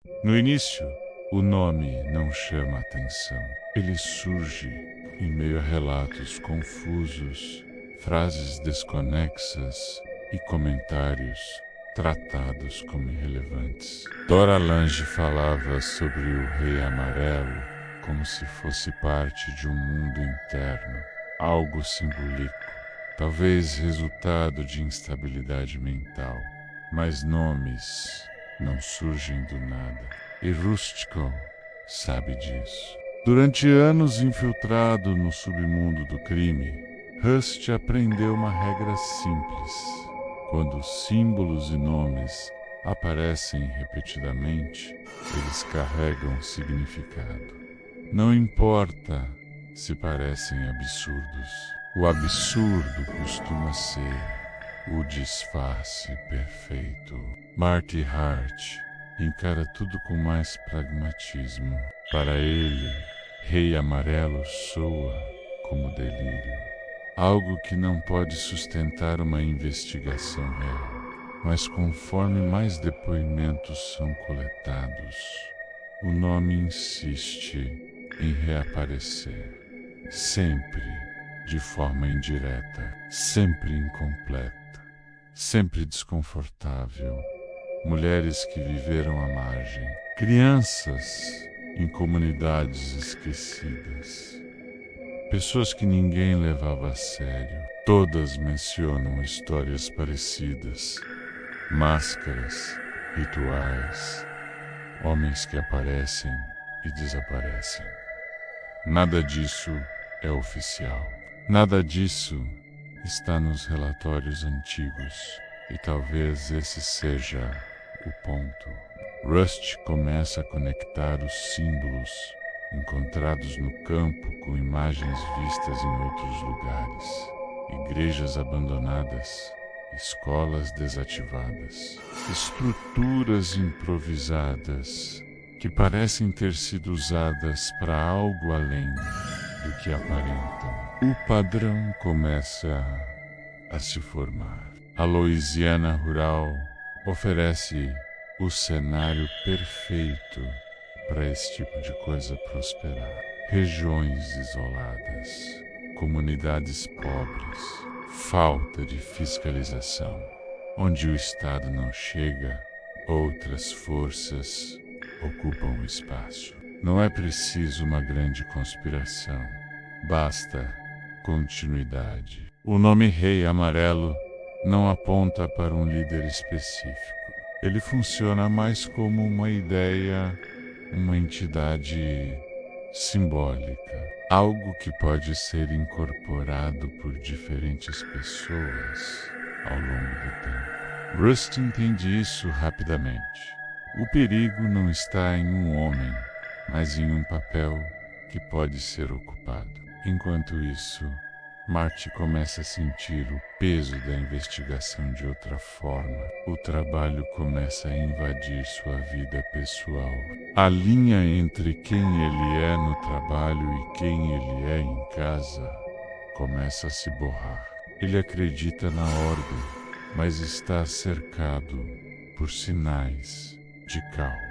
No início, o nome não chama atenção. Ele surge em meio a relatos confusos, frases desconexas e comentários tratados como irrelevantes. Dora Lange falava sobre o Rei Amarelo como se fosse parte de um mundo interno, algo simbólico, talvez resultado de instabilidade mental. Mas nomes não surgem do nada. E Rustico sabe disso. Durante anos infiltrado no submundo do crime, Rust aprendeu uma regra simples. Quando símbolos e nomes aparecem repetidamente, eles carregam significado. Não importa se parecem absurdos. O absurdo costuma ser o disfarce perfeito. Marty Hart encara tudo com mais pragmatismo. Para ele, Rei Amarelo soa como delírio. Algo que não pode sustentar uma investigação real. Mas conforme mais depoimentos são coletados, o nome insiste em reaparecer. Sempre de forma indireta, sempre incompleta, sempre desconfortável. Mulheres que viveram à margem, crianças em comunidades esquecidas, pessoas que ninguém levava a sério. Todas mencionam histórias parecidas, máscaras, rituais, homens que aparecem e desaparecem. Nada disso é oficial. Nada disso está nos relatórios antigos. E talvez esse seja o ponto. Rust começa a conectar os símbolos encontrados no campo com imagens vistas em outros lugares. Igrejas abandonadas, escolas desativadas, estruturas improvisadas que parecem ter sido usadas para algo além do que aparentam. O padrão começa a se formar. A Louisiana rural oferece o cenário perfeito para esse tipo de coisa prosperar. Regiões isoladas, comunidades pobres, falta de fiscalização. Onde o Estado não chega, outras forças ocupam o espaço. Não é preciso uma grande conspiração, basta continuidade. O nome Rei Amarelo não aponta para um líder específico. Ele funciona mais como uma ideia, uma entidade simbólica, algo que pode ser incorporado por diferentes pessoas ao longo do tempo. Rust entende isso rapidamente. O perigo não está em um homem, mas em um papel que pode ser ocupado. Enquanto isso, Marty começa a sentir o peso da investigação de outra forma. O trabalho começa a invadir sua vida pessoal. A linha entre quem ele é no trabalho e quem ele é em casa começa a se borrar. Ele acredita na ordem, mas está cercado por sinais de caos.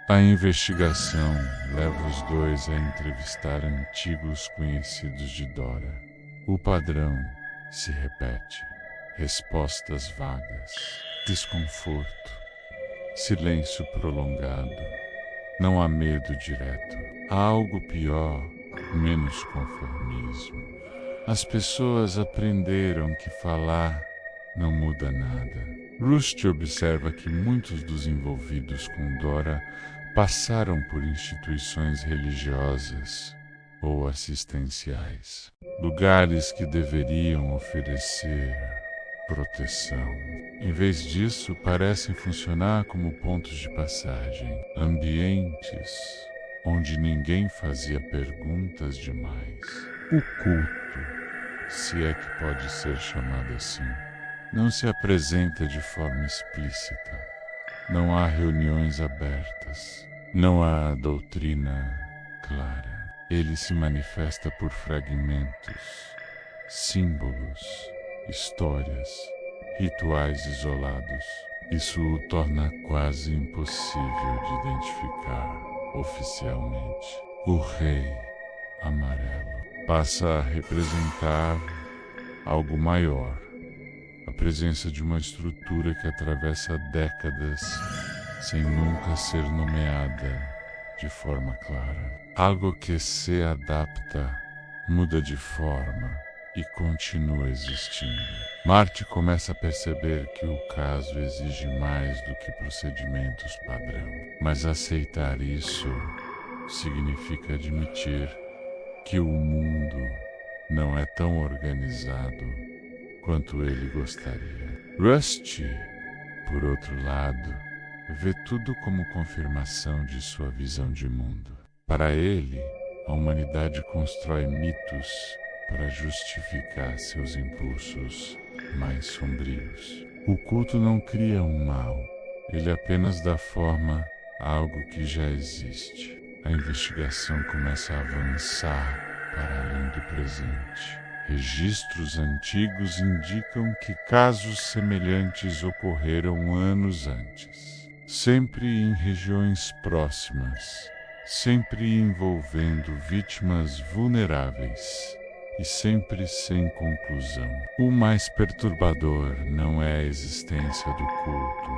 A investigação leva os dois a entrevistar antigos conhecidos de Dora. O padrão se repete. Respostas vagas, desconforto, silêncio prolongado. Não há medo direto. Há algo pior, menos conformismo. As pessoas aprenderam que falar não muda nada. Rust observa que muitos dos envolvidos com Dora passaram por instituições religiosas ou assistenciais, lugares que deveriam oferecer proteção. Em vez disso, parecem funcionar como pontos de passagem, ambientes onde ninguém fazia perguntas demais. O culto, se é que pode ser chamado assim, não se apresenta de forma explícita. Não há reuniões abertas, não há doutrina clara. Ele se manifesta por fragmentos, símbolos, histórias, rituais isolados. Isso o torna quase impossível de identificar oficialmente. O Rei Amarelo passa a representar algo maior, a presença de uma estrutura que atravessa décadas sem nunca ser nomeada de forma clara. Algo que se adapta, muda de forma e continua existindo. Marte começa a perceber que o caso exige mais do que procedimentos padrão. Mas aceitar isso significa admitir que o mundo não é tão organizado quanto ele gostaria. Rusty, por outro lado, vê tudo como confirmação de sua visão de mundo. Para ele, a humanidade constrói mitos para justificar seus impulsos mais sombrios. O culto não cria um mal, ele apenas dá forma a algo que já existe. A investigação começa a avançar para além do presente. Registros antigos indicam que casos semelhantes ocorreram anos antes, sempre em regiões próximas, sempre envolvendo vítimas vulneráveis e sempre sem conclusão. O mais perturbador não é a existência do culto,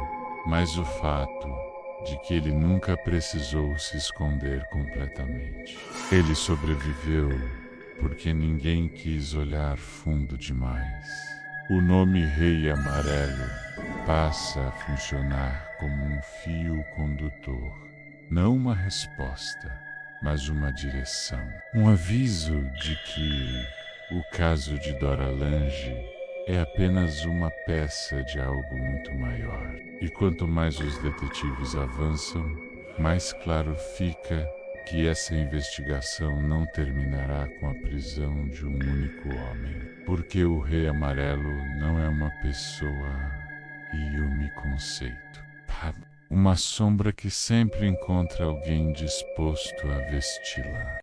mas o fato de que ele nunca precisou se esconder completamente. Ele sobreviveu porque ninguém quis olhar fundo demais. O nome Rei Amarelo passa a funcionar como um fio condutor, não uma resposta, mas uma direção. Um aviso de que o caso de Dora Lange é apenas uma peça de algo muito maior. E quanto mais os detetives avançam, mais claro fica que essa investigação não terminará com a prisão de um único homem. Porque o Rei Amarelo não é uma pessoa Yumi conceito. Uma sombra que sempre encontra alguém disposto a vesti-la.